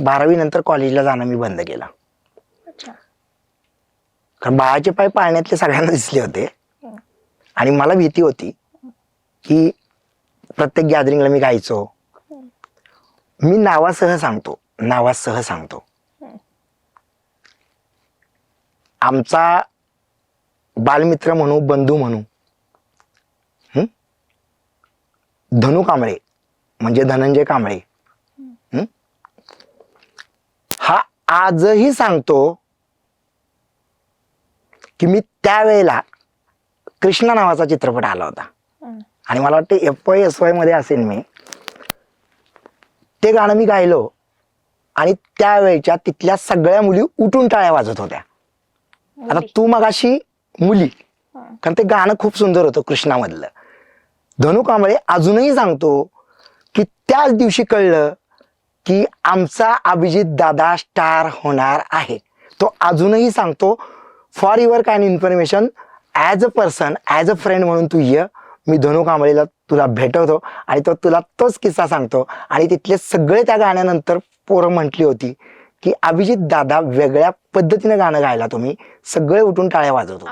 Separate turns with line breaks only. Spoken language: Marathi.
12वी नंतर कॉलेजला जाणं मी बंद केलं.
अच्छा.
कारण बाळाचे पाय पाळण्यातले सगळ्यांना दिसले होते आणि मला भीती होती की प्रत्येक गॅदरिंगला मी गायचो. मी नावासह सांगतो आमचा बालमित्र म्हणू, बंधू म्हणू, धनु कांबळे म्हणजे धनंजय कांबळे, हा आजही सांगतो की मी त्यावेळेला कृष्णा नावाचा चित्रपट आला होता आणि मला वाटतं FY मध्ये असेल मी. ते गाणं मी गायलो आणि त्यावेळेच्या तिथल्या सगळ्या मुली उठून टाळ्या वाजत होत्या. आता तू मगाशी मुली, कारण ते गाणं खूप सुंदर होतं कृष्णामधलं. धनु कांबळे अजूनही सांगतो की त्याच दिवशी कळलं की आमचा अभिजित दादा स्टार होणार आहे. तो अजूनही सांगतो, for your kind information, as a person, as a friend म्हणून तू ये, मी धनु कांबळेला तुला भेटवतो आणि तो तुला तोच किस्सा सांगतो. आणि तिथले सगळे त्या गाण्यानंतर पोरं म्हटली होती की अभिजित दादा वेगळ्या पद्धतीने गाणं गायला तुम्ही, सगळे उठून टाळ्या वाजवतो.